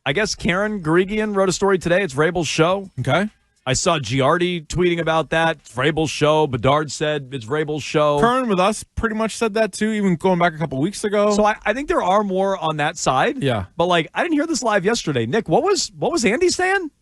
I guess Karen Garigian wrote a story today. It's Vrabel's show. Okay. I saw Giardi tweeting about that. It's Vrabel's show. Bedard said it's Vrabel's show. Kern with us pretty much said that too, even going back a couple weeks ago. So I think there are more on that side. Yeah. But I didn't hear this live yesterday. Nick, what was Andy saying?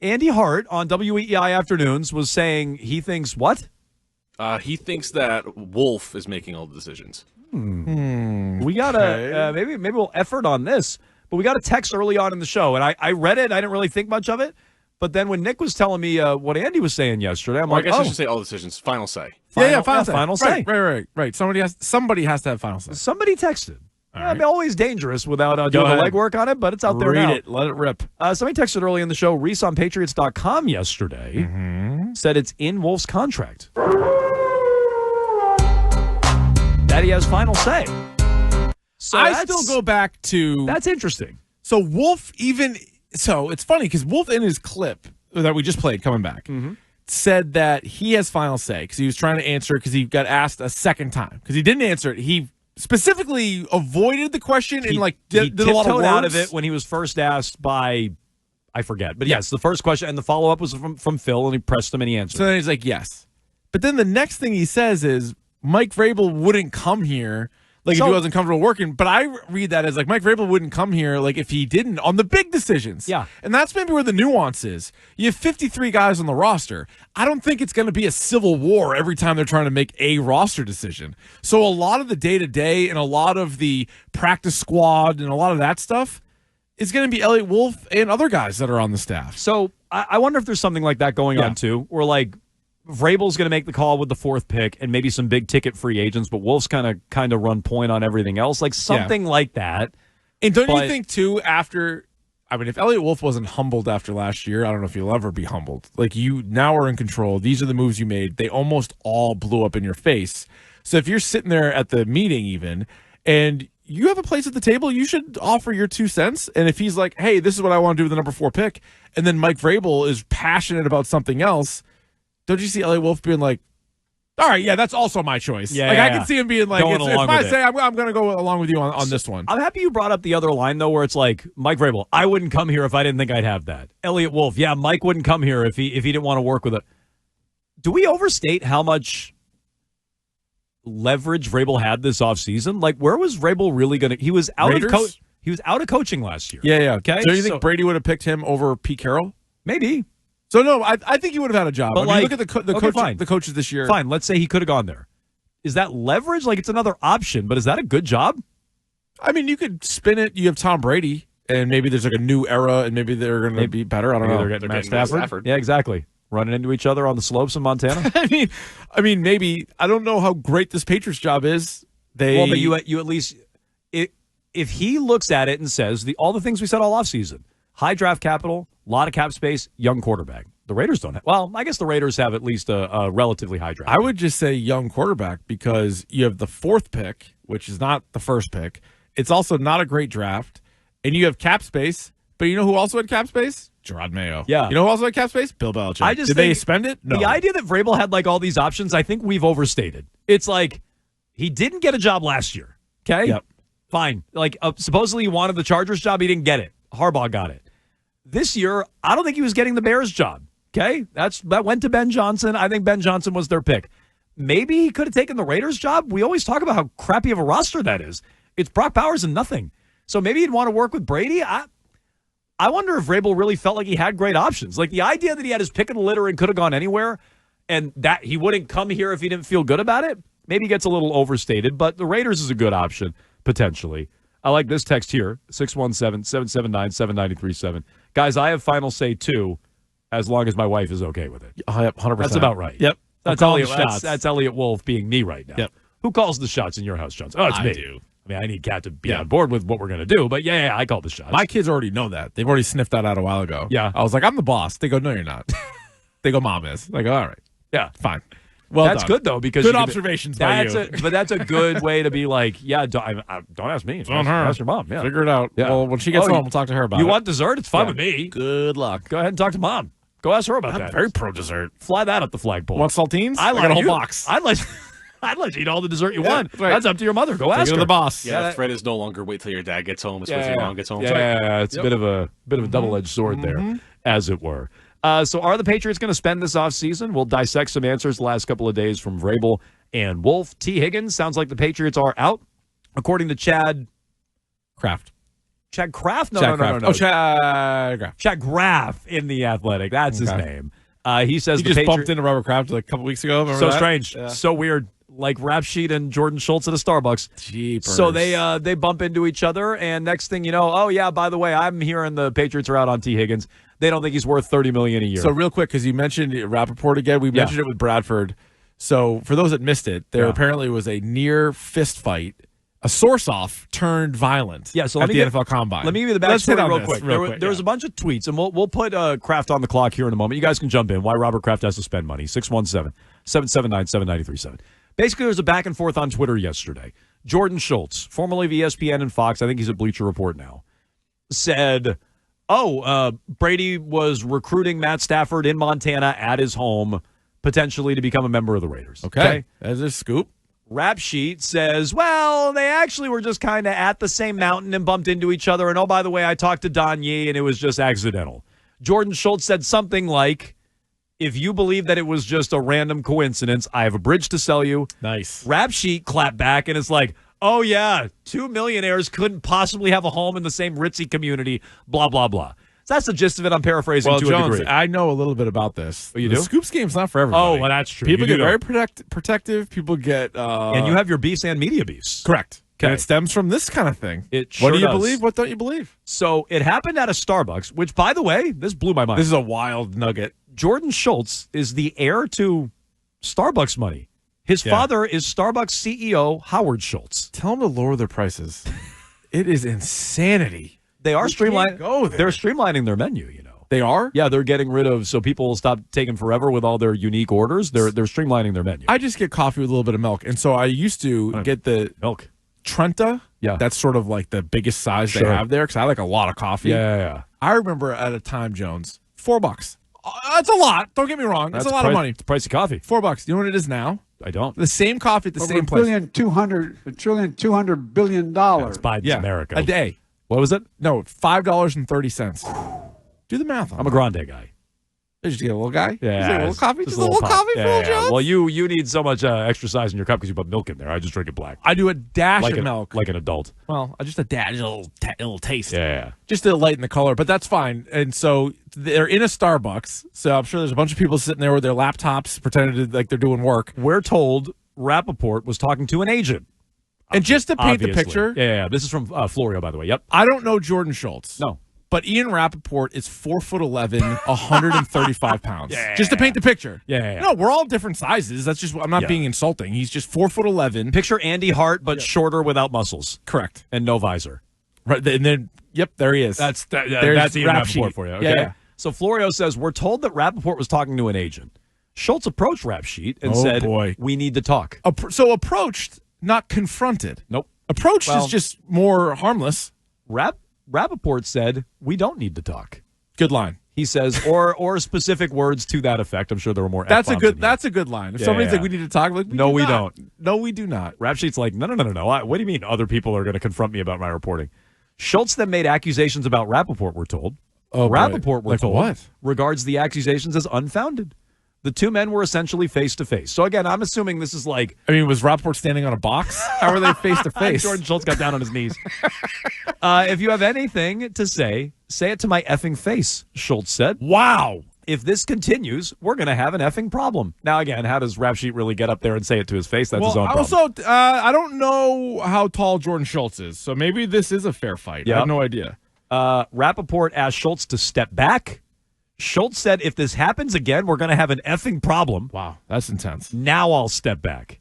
Andy Hart on WEI Afternoons was saying he thinks what? He thinks that Wolf is making all the decisions. We gotta maybe we'll effort on this. But we got a text early on in the show, and I read it. I didn't really think much of it. But then when Nick was telling me what Andy was saying yesterday, I'm I guess I should say all decisions. Final say. Final say. Right. Somebody has to have final say. Somebody texted. Right. Always dangerous without doing the legwork on it, but it's out there now. Read it. Let it rip. Somebody texted early in the show, Reese on Patriots.com yesterday, said it's in Wolf's contract that he has final say. So I still go back to... That's interesting. So Wolf So it's funny because Wolf in his clip that we just played coming back said that he has final say because he was trying to answer it because he got asked a second time. Because he didn't answer it. He specifically avoided the question and did a lot of words out of it when he was first asked by... I forget. But yes, the first question and the follow-up was from Phil, and he pressed him and he answered. So then he's like, yes. But then the next thing he says is Mike Vrabel wouldn't come here if he wasn't comfortable working. But I read that as Mike Vrabel wouldn't come here if he didn't on the big decisions. Yeah. And that's maybe where the nuance is. You have 53 guys on the roster. I don't think it's going to be a civil war every time they're trying to make a roster decision. So a lot of the day-to-day and a lot of the practice squad and a lot of that stuff is going to be Elliott Wolf and other guys that are on the staff. So I wonder if there's something like that going on too, where Vrabel's going to make the call with the fourth pick and maybe some big ticket free agents, but Wolf's kind of run point on everything else, something like that. And don't you think too? If Elliott Wolf wasn't humbled after last year, I don't know if he'll ever be humbled. You now are in control. These are the moves you made. They almost all blew up in your face. So if you're sitting there at the meeting even and you have a place at the table, you should offer your 2 cents. And if he's like, hey, this is what I want to do with the number 4 pick, and then Mike Vrabel is passionate about something else, don't you see Elliott Wolf being like, all right, yeah, that's also my choice. Yeah, I can see him being like, it's my say, I'm going to go along with you on this one. I'm happy you brought up the other line, though, where it's Mike Vrabel, I wouldn't come here if I didn't think I'd have that. Elliott Wolf, yeah, Mike wouldn't come here if he didn't want to work with it. Do we overstate how much leverage Vrabel had this offseason? Where was Vrabel really going to... He was out of coaching last year. Yeah. Okay. So you think Brady would have picked him over Pete Carroll? Maybe. So no, I think he would have had a job. But look at the coaches this year. Fine, let's say he could have gone there. Is that leverage? It's another option, but is that a good job? You could spin it. You have Tom Brady, and maybe there's a new era, and maybe they're going to be better. I don't know. They're getting Matt Stafford. Yeah, exactly. Running into each other on the slopes in Montana. Maybe. I don't know how great this Patriots job is. But you at least if he looks at it and says all the things we said all offseason, high draft capital, a lot of cap space, young quarterback. The Raiders don't have. Well, I guess the Raiders have at least a relatively high draft. I would just say young quarterback because you have the 4th pick, which is not the first pick. It's also not a great draft, and you have cap space. But you know who also had cap space? Gerard Mayo. Yeah. You know who also had cap space? Bill Belichick. Did they spend it? No. The idea that Vrabel had all these options, I think we've overstated. It's he didn't get a job last year. Okay. Yep. Fine. Supposedly he wanted the Chargers job. He didn't get it. Harbaugh got it. This year, I don't think he was getting the Bears job. Okay? That went to Ben Johnson. I think Ben Johnson was their pick. Maybe he could have taken the Raiders job. We always talk about how crappy of a roster that is. It's Brock Bowers and nothing. So maybe he'd want to work with Brady. I wonder if Vrabel really felt like he had great options. The idea that he had his pick of the litter and could have gone anywhere and that he wouldn't come here if he didn't feel good about it, maybe gets a little overstated, but the Raiders is a good option, potentially. I like this text here, 617-779-7937. Guys, I have final say, too, as long as my wife is okay with it. 100%. That's about right. Yep. That's Elliott Wolf being me right now. Yep. Who calls the shots in your house, Jones? Oh, it's me. I do. I need Kat to be on board with what we're going to do. But, yeah, I call the shots. My kids already know that. They've already sniffed that out a while ago. Yeah. I was like, I'm the boss. They go, no, you're not. They go, Mom is. I go, all right. Yeah. Fine. Well, that's good, though, because good observations by you. But that's a good way to be don't ask me. Ask your mom. Yeah. Figure it out. Yeah. Well, when she gets home, we'll talk to her about it. You want dessert? It's fine with me. Good luck. Go ahead and talk to Mom. Go ask her about that. I'm very pro dessert. Fly that up the flagpole. Want saltines? I got a whole box. I'd I'd let you eat all the dessert you Yeah, want. right. That's up to your mother. Go Take ask it her. to the boss. Yeah, the thread is no longer wait till your dad gets home. It's wait till your mom gets home. Yeah, it's a bit of a double-edged sword there, as it were. So are the Patriots going to spend this offseason? We'll dissect some answers the last couple of days from Vrabel and Wolf. T. Higgins, sounds like the Patriots are out, according to Chad Kraft. Chad Kraft? No. Oh, Chad Kraft. Chad Graff in the Athletic. That's his name. He says He just bumped into Robert Kraft like a couple weeks ago. Remember so that? strange. Yeah. So weird. Like Rap Sheet and Jordan Schultz at a Starbucks. Jeepers. So they bump into each other, and next thing you know, oh yeah, by the way, I'm hearing the Patriots are out on T. Higgins. They don't think he's worth $30 million a year. So real quick, because you mentioned Rappaport again, we mentioned it with Bradford. So for those that missed it, there apparently was a near fist fight, a source-off turned violent. Yeah, so at the NFL Combine. Let me give you the backstory real quick. There was a bunch of tweets, and we'll put Kraft on the clock here in a moment. You guys can jump in. Why Robert Kraft has to spend money? 617-779-7937. Basically, there was a back and forth on Twitter yesterday. Jordan Schultz, formerly of ESPN and Fox, I think he's at Bleacher Report now, said, Brady was recruiting Matt Stafford in Montana at his home, potentially to become a member of the Raiders. Okay. That's a scoop. Rap Sheet says, well, they actually were just kind of at the same mountain and bumped into each other. And, oh, by the way, I talked to Don Yee, and it was just accidental. Jordan Schultz said something like, if you believe that it was just a random coincidence, I have a bridge to sell you. Nice. Rap Sheet clapped back, and it's like, oh, yeah, two millionaires couldn't possibly have a home in the same ritzy community, blah, blah, blah. So that's the gist of it. I'm paraphrasing to Jones, a degree. I know a little bit about this. Oh, you the do? Scoops game's not for everybody. Oh, well, that's true. People You get do very protective. People get... and you have your beefs and media beefs. Correct. Okay. And it stems from this kind of thing. It sure What do you does. believe? What don't you believe? So it happened at a Starbucks, which, by the way, this blew my mind. This is a wild nugget. Jordan Schultz is the heir to Starbucks money. His father is Starbucks CEO Howard Schultz. Tell them to lower their prices. It is insanity. They are streamlining. Go there. They're streamlining their menu. You know. They are? Yeah, they're getting rid of so people will stop taking forever with all their unique orders. They're streamlining their menu. I just get coffee with a little bit of milk, and so I used to get the milk Trenta. Yeah, that's sort of like the biggest size they have there because I like a lot of coffee. Yeah. I remember at a time, Jones, $4. That's a lot. Don't get me wrong. That's a lot of money. It's the price of coffee. $4. You know what it is now? I don't. The same coffee at the same place. $1.2 billion. That's Biden's America. A day. What was it? No, $5.30. Do the math on I'm a grande guy. Just get a little guy? Yeah. Just a little coffee? Just a little pop. coffee for old Jones? Well, you need so much extra size in your cup because you put milk in there. I just drink it black. I do a dash like of milk. Like an adult. Well, just a dash, a little taste. Yeah. Just to lighten the color, but that's fine. And so they're in a Starbucks, so I'm sure there's a bunch of people sitting there with their laptops pretending like they're doing work. We're told Rappaport was talking to an agent. And just to paint the Obviously. picture. Yeah. This is from Florio, by the way. Yep. I don't know Jordan Schultz. No. But Ian Rappaport is 4'11", 135 pounds. Just to paint the picture. Yeah. No, we're all different sizes. That's just, I'm not being insulting. He's just 4'11". Picture Andy Hart, but shorter without muscles. Correct. And no visor. Right. And then, yep, there he is. That's Ian Rap Rappaport sheet for you. Okay. Yeah. So Florio says, we're told that Rappaport was talking to an agent. Schultz approached Rap Sheet and said, we need to talk. So approached, not confronted. Nope. Approached is just more harmless. Rappaport said, we don't need to talk. Good line. He says, or specific words to that effect. I'm sure there were more. That's F-bombs a good line. If somebody's like, we need to talk, like, no, we don't. No, we do not. Rap Sheet's like, no. What do you mean other people are going to confront me about my reporting? Schultz then made accusations about Rappaport, we're told. Rappaport, we're told, regards the accusations as unfounded. The two men were essentially face-to-face. So, again, I'm assuming this is like... I mean, was Rappaport standing on a box? How were they face-to-face? Jordan Schultz got down on his knees. If you have anything to say it to my effing face, Schultz said. Wow. If this continues, we're going to have an effing problem. Now, again, how does Rap Sheet really get up there and say it to his face? That's his own problem. Also, I don't know how tall Jordan Schultz is, so maybe this is a fair fight. I have no idea. Rappaport asked Schultz to step back. Schultz said, if this happens again, we're going to have an effing problem. Wow, that's intense. Now I'll step back.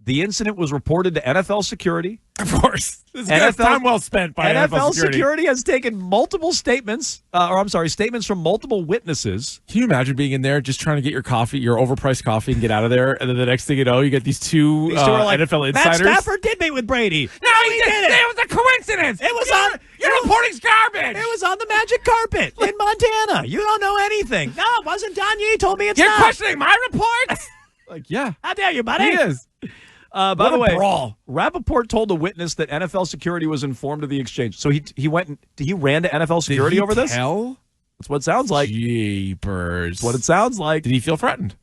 The incident was reported to NFL security. Of course. This is time well spent by NFL security. Security has taken multiple statements, statements from multiple witnesses. Can you imagine being in there just trying to get your coffee, your overpriced coffee, and get out of there? And then the next thing you know, you get these two are like, NFL insiders. Matt Stafford did meet with Brady. No, he didn't. It was a coincidence. It was on. Your reporting's garbage. It was on the magic carpet in Montana. You don't know anything. No, it wasn't Don Yee. Told me it's You're not. questioning my reports? Like, yeah. How dare you, buddy? He is. By the way, brawl. Rappaport told a witness that NFL security was informed of the exchange. So he ran to NFL security over this? That's what it sounds like. Jeepers. That's what it sounds like. Did he feel threatened?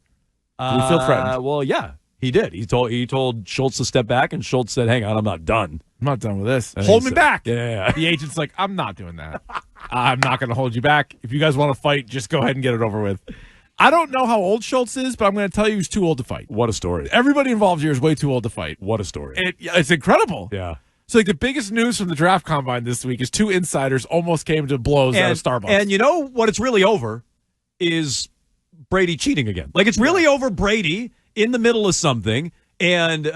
Did he feel threatened? Well, yeah, he did. He told Schultz to step back, and Schultz said, "Hang on, I'm not done. I'm not done with this. Hold me back." Yeah. The agent's like, "I'm not doing that. I'm not going to hold you back. If you guys want to fight, just go ahead and get it over with." I don't know how old Schultz is, but I'm going to tell you he's too old to fight. What a story. Everybody involved here is way too old to fight. What a story. It's incredible. Yeah. So, like, the biggest news from the draft combine this week is 2 insiders almost came to blows out of Starbucks. And you know what it's really over is Brady cheating again. Like, it's really over Brady in the middle of something and,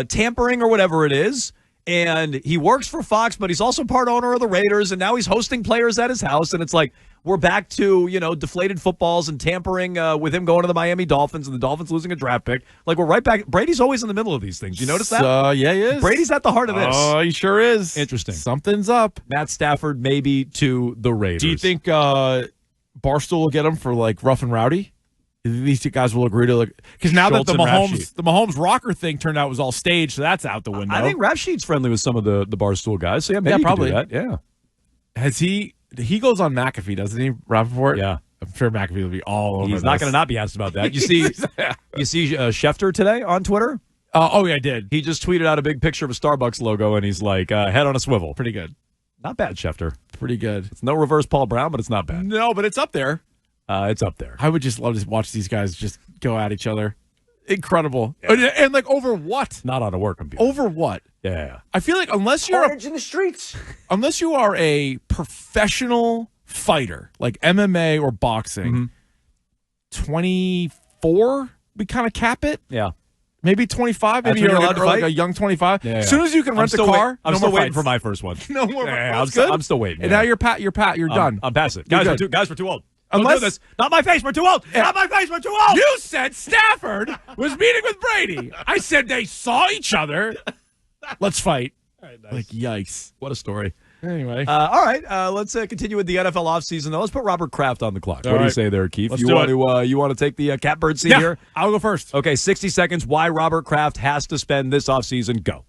tampering or whatever it is. And he works for Fox, but he's also part owner of the Raiders, and now he's hosting players at his house. And it's like, we're back to, deflated footballs and tampering with him going to the Miami Dolphins and the Dolphins losing a draft pick. Like, we're right back. Brady's always in the middle of these things. You notice that? Yeah, he is. Brady's at the heart of this. Oh, he sure is. Interesting. Something's up. Matt Stafford maybe to the Raiders. Do you think Barstool will get him for, like, rough and rowdy? These two guys will agree to, like, because now Schultz that the and Mahomes rocker thing turned out was all staged, so that's out the window. I think Rap Sheet's friendly with some of the Barstool guys, so yeah, maybe probably. he could do that. Yeah. Has he goes on McAfee, doesn't he, Rappaport? Yeah. I'm sure McAfee will be all over He's not going to not be asked about that. You see Schefter today on Twitter? Yeah, I did. He just tweeted out a big picture of a Starbucks logo, and he's like, head on a swivel. Pretty good. Not bad, Schefter. Pretty good. It's no reverse Paul Brown, but it's not bad. No, but it's up there. It's up there. I would just love to watch these guys just go at each other. Incredible. And like, over what? Not on a work computer. Over what? Yeah. I feel like unless you're in the streets. Unless you are a professional fighter, like MMA or boxing, 24, we kind of cap it. Yeah. Maybe 25. That's Maybe when you're you're allowed to like fight? a young 25. Yeah. As soon as you can rent a car, I'm no still more waiting fights. for my first one. No more. Yeah, That's I'm still waiting. And yeah. now you're done. I'm past it. You're Guys, good. we're too old. Unless- Don't do this. Not my face. We're too old. Yeah. Not my face. We're too old. You said Stafford was meeting with Brady. I said they saw each other. Let's fight. All right, nice. Like, yikes. What a story. Anyway. All right. Let's continue with the NFL offseason, though. Let's put Robert Kraft on the clock. All What do you right. say there, Keefe? Let's You do want to take the catbird seat here? I'll go first. Okay, 60 seconds. Why Robert Kraft has to spend this offseason. Go.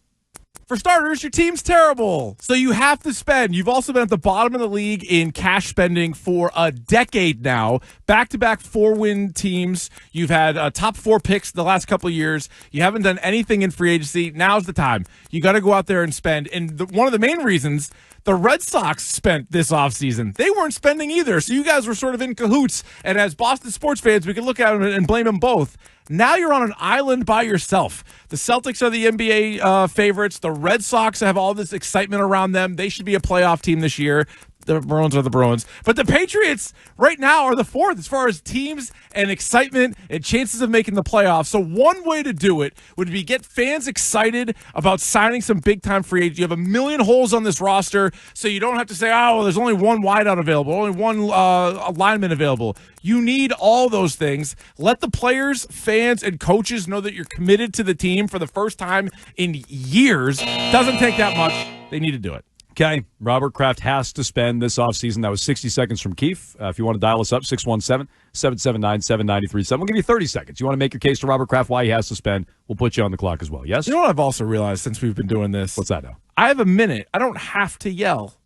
For starters, your team's terrible, so you have to spend. You've also been at the bottom of the league in cash spending for a decade now. Back-to-back 4-win teams. You've had top 4 picks the last couple of years. You haven't done anything in free agency. Now's the time. You got to go out there and spend. And one of the main reasons the Red Sox spent this offseason, they weren't spending either. So you guys were sort of in cahoots. And as Boston sports fans, we can look at them and blame them both. Now you're on an island by yourself. The Celtics are the NBA favorites. The Red Sox have all this excitement around them. They should be a playoff team this year. The Bruins are the Bruins. But the Patriots right now are the 4th as far as teams and excitement and chances of making the playoffs. So one way to do it would be get fans excited about signing some big-time free agents. You have a million holes on this roster, so you don't have to say, oh, well, there's only one wideout available, only one lineman available. You need all those things. Let the players, fans, and coaches know that you're committed to the team for the first time in years. Doesn't take that much. They need to do it. Okay, Robert Kraft has to spend this offseason. That was 60 seconds from Keefe. If you want to dial us up, 617-779-7937. We'll give you 30 seconds. You want to make your case to Robert Kraft why he has to spend, we'll put you on the clock as well. Yes? You know what I've also realized since we've been doing this? What's that now? I have a minute. I don't have to yell.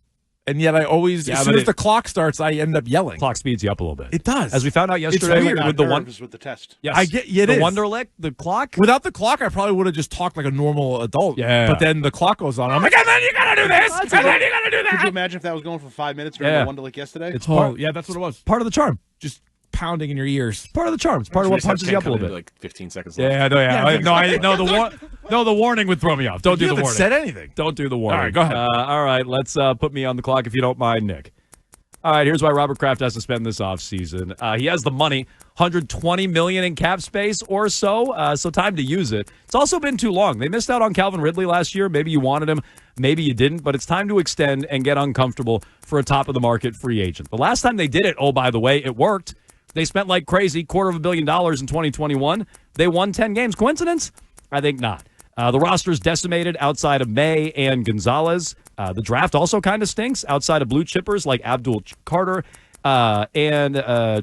And yet I always, as soon as the clock starts, I end up yelling. Clock speeds you up a little bit. It does. As we found out yesterday weird. with the one with the test. Yes. I get it the is. Wonderlic, the clock. Without the clock, I probably would have just talked like a normal adult. Yeah. But then the clock goes on. I'm like, and then you gotta do this, and then you gotta do that. Could you imagine if that was going for 5 minutes during Yeah. the Wonderlic yesterday? It's Yeah, that's what it was. part of the charm. Just pounding in your ears. Part of the charm. It's part of what punches you up a little bit. Like 15 seconds left. Yeah, the warning would throw me off. Don't do the haven't warning. said anything. Don't do the warning. All right, go ahead. All right, let's put me on the clock if you don't mind, Nick. All right, here's why Robert Kraft has to spend this offseason. He has the money, $120 million in cap space or so, so time to use it. It's also been too long. They missed out on Calvin Ridley last year. Maybe you wanted him, maybe you didn't, but it's time to extend and get uncomfortable for a top-of-the-market free agent. The last time they did it, oh, by the way, it worked. They spent like crazy, $250 million in 2021. They won 10 games. Coincidence? I think not. The roster's decimated outside of May and Gonzalez. The draft also kind of stinks outside of blue chippers like Abdul Carter and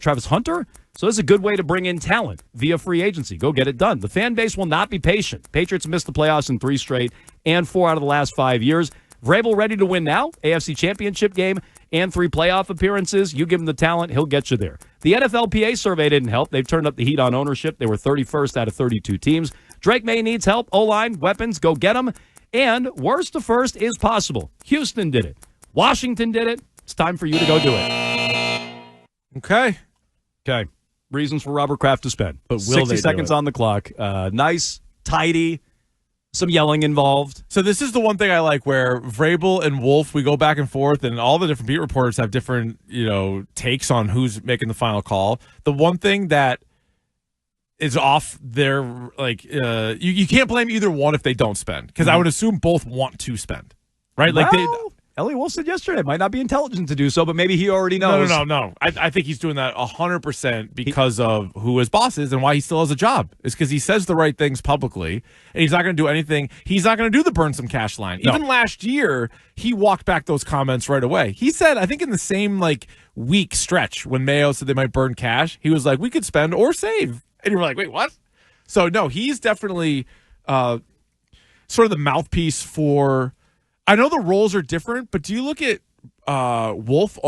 Travis Hunter. So this is a good way to bring in talent via free agency. Go get it done. The fan base will not be patient. Patriots missed the playoffs in 3 straight and 4 out of the last 5 years. Vrabel ready to win now. AFC Championship game and 3 playoff appearances. You give him the talent, he'll get you there. The NFLPA survey didn't help. They've turned up the heat on ownership. They were 31st out of 32 teams. Drake May needs help. O-line, weapons, go get them. And worst to first is possible. Houston did it. Washington did it. It's time for you to go do it. Okay. Okay. Reasons for Robert Kraft to spend. But will 60 they do seconds it? on the clock. Nice, tidy, some yelling involved. So this is the one thing I like where Vrabel and Wolf, we go back and forth, and all the different beat reporters have different, takes on who's making the final call. The one thing that is off their, you can't blame either one if they don't spend, because I would assume both want to spend, right? Elliot Wolf said yesterday it might not be intelligent to do so, but maybe he already knows. No. I think he's doing that 100% because of who his boss is and why he still has a job. It's because he says the right things publicly, and he's not going to do anything. He's not going to do the burn some cash line. No. Even last year, he walked back those comments right away. He said, I think in the same week stretch when Mayo said they might burn cash, he was like, we could spend or save. And you were like, wait, what? So, no, he's definitely sort of the mouthpiece for – I know the roles are different, but do you look at Wolf?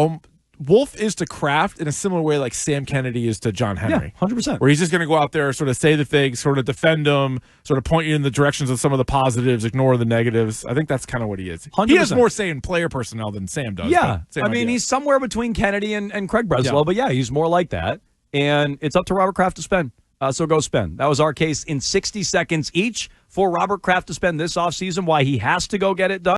Wolf is to Kraft in a similar way like Sam Kennedy is to John Henry. Yeah, 100%. Where he's just going to go out there, sort of say the things, sort of defend them, sort of point you in the directions of some of the positives, ignore the negatives. I think that's kind of what he is. 100%. He has more say in player personnel than Sam does. Yeah. Same idea. He's somewhere between Kennedy and Craig Breslow, but yeah, he's more like that. And it's up to Robert Kraft to spend. So go spend. That was our case in 60 seconds each for Robert Kraft to spend this offseason, why he has to go get it done.